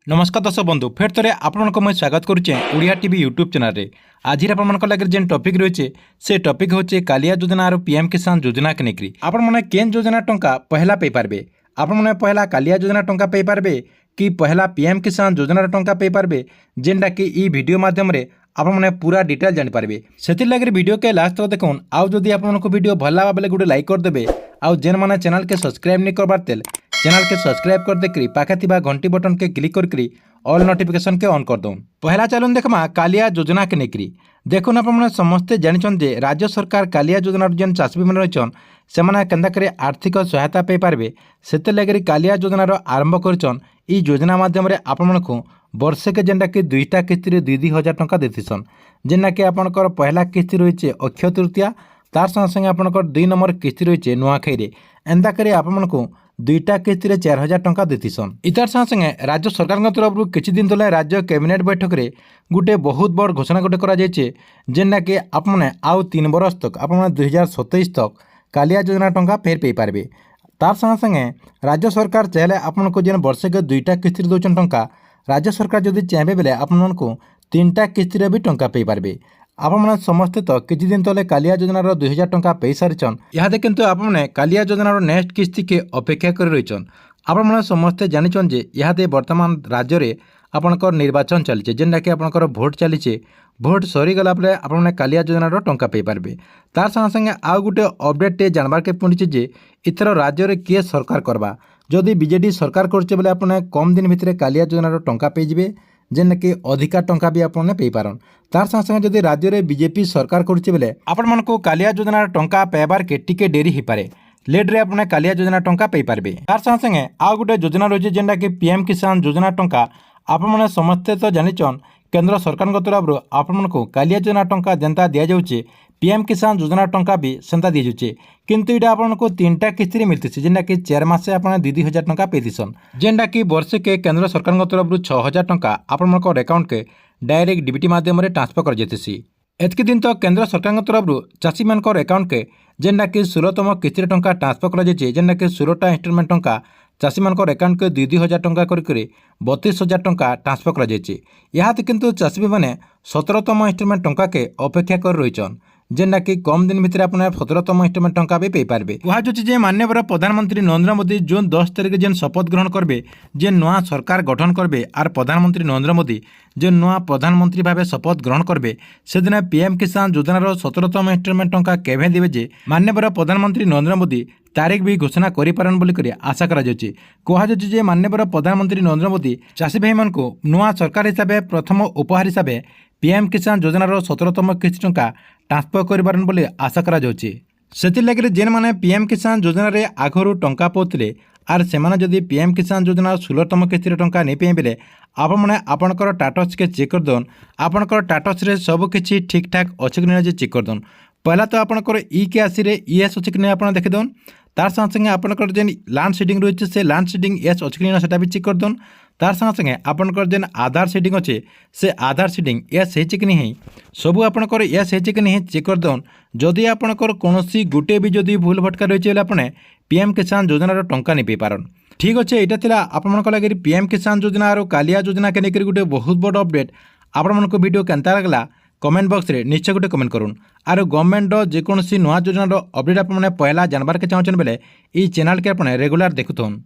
नमस्कार दर्शक बंधु फेर थे आपको मैं स्वागत करुचे ओडिया टीवी यूट्यूब चैनल में। आज आप लगे जेन टॉपिक रही से टॉपिक होचे कालिया योजना और पीएम किसान योजना के लेकर आपने केन योजना टंका पहला पे पारबे। आपने पहला कालिया योजना टंका पे पारबे कि पहला पीएम किसान योजना टंका पे पारबे जेनटा कि ई वीडियो माध्यम आपने पूरा डिटेल जानीपारे से लगे वीडियो के लास्ट तक देखुन। आउ जदि आपको वीडियो भल लगा बेले गोटे लाइक करदे। आउ जेन मैंने चैनल के सब्सक्राइब नहीं करबार तेल चैनल के सब्सक्राइब कर देकरी पाखे थिबा घंटी बटन के क्लिक करकरी ऑल नोटिफिकेशन के ऑन कर दौन। पहला चलन देखमा कालिया योजना के नेकरी देखुन आप समस्ते जानिछन जे राज्य सरकार कालिया योजना जेन चाषी भाई रहीछन से केन्दा करे आर्थिक सहायता पे पारबे सेते लगरी कालिया योजनार आरंभ करछन। ई योजना माध्यम रे आपनको वर्षे के जेनटा कि 2टा किस्ती रे 2,000 टंका देथिसन जेना कि आपनकर पहला किस्ती रही अक्षय तृतीया तार संगे संगे आपनकर 2 नंबर किस्ती रही नुआखाई रे एंदा करे आपनको 2टा किस्ती रे 4,000 टंका देथिसन। इतार संगे संगे राज्य सरकार तरफ किछि दिन तले राज्य कैबिनेट बैठक रे गुटे बहुत बड़ घोषणा गोटे करा जायछे जेना कि आपने आउ 3 बरस तक आपने 2027 तक कालिया योजना टंका फेर पे पारबे। तार संगे संगे राज्य सरकार चाहे आपको जेन वर्षे के 2टा किस्ती दौन टंका राज्य सरकार जदि चाहे बेले आपको 3टा किस्ती भी टंका पे पारबे। आपने समस्ते तो किछि दिन तले कालिया योजनार 2,000 टंका पे सारिछन इहादे किंतु आपने कालिया योजनार नेक्स्ट किस्ती के अपेक्षा कर रहीछन। आपने समस्ते जानिछन जे इहादे वर्तमान राज्य रे आपनकर निर्वाचन चलছে जेनटा कि आपनकर भोट चलीছে भोट सरीगला पर आपने कालिया योजनार टंका पे पारबे। तार संगे संगे आउ गोटे अपडेट टे जानबार के पड़े जे इथर राज्य रे किए सरकार करबा जदि बीजेडी सरकार करछे बेले आपने कम दिन भितर कालिया योजनार टंका पे जिवे जेन कि अधिका टंका भी आपने पे पारन। तार संगे संगे जदि राज्य रे बीजेपी सरकार करछे बेले आपण मानको कालिया योजनार टंका पेबार के टिके डेरी ही पारे लेट रे आपने कालिया योजना टंका पे पारबे। तार संगे संगे आउ गोटे योजना रही जेनटा कि पीएम किसान योजना टंका आपने समस्ते तो जानिछन केंद्र सरकार तरफ आपको कालिया योजना टंका जेनता दि जाऊे पीएम किसान योजना टंका भी सेंता दि जाऊे किंतु ये आपको 3टा किस्ती मिलती जेनटा कि 4 मासे आपने 2,000 टंका पेतीसन जेनटा कि वर्षे के केंद्र सरकार तरफ 6,000 टंका आपनकर अकाउंट के डायरेक्ट डीबीटी माध्यम ट्रांसफर कर जाती। एतकी दिन तो केंद्र सरकार तरफ चाषी मानकर अकाउंट के जेनटा कि 16तम किस्ती टंका ट्रांसफर कर जेनटा कि 16टा इंस्टॉलमेंट टंका चाषी मानकर अकाउंट के 2,000 टंका करके 32,000 टंका ट्रांसफर कर जायछि। इहाते किंतु चाषी मैंने 17तम इंस्टॉलमेंट टंका के अपेक्षा कर रहीछन जेनटा कि कम दिन भितर आपने 17तम इंस्टॉलमेंट टंका भी पे पारबे। कहुछि जे माननीय प्रधानमंत्री नरेंद्र मोदी जून 10 तारिख जेन शपथ ग्रहण करबे जे नुआ सरकार गठन करबे आर प्रधानमंत्री नरेंद्र मोदी जे नुआ प्रधानमंत्री भाव शपथ ग्रहण करबे से दिन पीएम किसान योजनार 17तम इंस्टॉलमेंट टंका केवे देबे जे माननीय प्रधानमंत्री नरेंद्र मोदी तारीख भी घोषणा करिपारन बोली करी आशा करा जायछि। कहुछि जे माननीय प्रधानमंत्री नरेंद्र मोदी चाषी भाई मानकु नुआ सरकार हिसाब से प्रथम उपहार हिसाब से पीएम किसान योजनार 17तम किस्ती टंका ट्रांसफर करिपारन बोली आशा करा जायछि। सेति लगे जेन माने पीएम किसान योजना रे आगरू टंका पाउथिले आर सेमाने जदि पीएम किसान योजना 16तम किस्ती टंका नहीं पे बेले आपने आपनकर टाटस के चेक कर दौन आपनकर टाटस रे सब किछि ठीक ठाक अच्छे कि नहीं चेक कर दौन। पहला तो आपनकर ई के आसी रे ईएस अच्छे कि नहीं आप देखी दौन तार संगे संगे आपनकर जेन लैंड सीडिंग रही से लैंड सीडिंग एस अच्छे कि नहीं भी चेक कर दौन। तार संगे संगे आपनकर जेन आधार सीडिंग अच्छे से आधार सीडिंग एस होची कि नहीं सबू आपनकर एस होची कि नहीं चेक कर दौन। जदि आपनकर कोनोसी गुटे भी जदि भूल भटका रही है आपने पीएम किसान योजनार टंका नहीं पे पारन। ठीक अच्छे यहाँ थिला आपनकर लगे पीएम किसान योजना और कालिया योजना के लेकर गोटे बहुत बड़ अपडेट आपनकर वीडियो केनता लगला कमेंट बॉक्स रे निश्चय गोटे कमेंट करूँ आर गवर्नमेंट जेकोसी नुआ योजनार अपडेट आपने पहला जानबार के चाहूँ बेले ई चैनल के आपने रेगुलर देखुथन।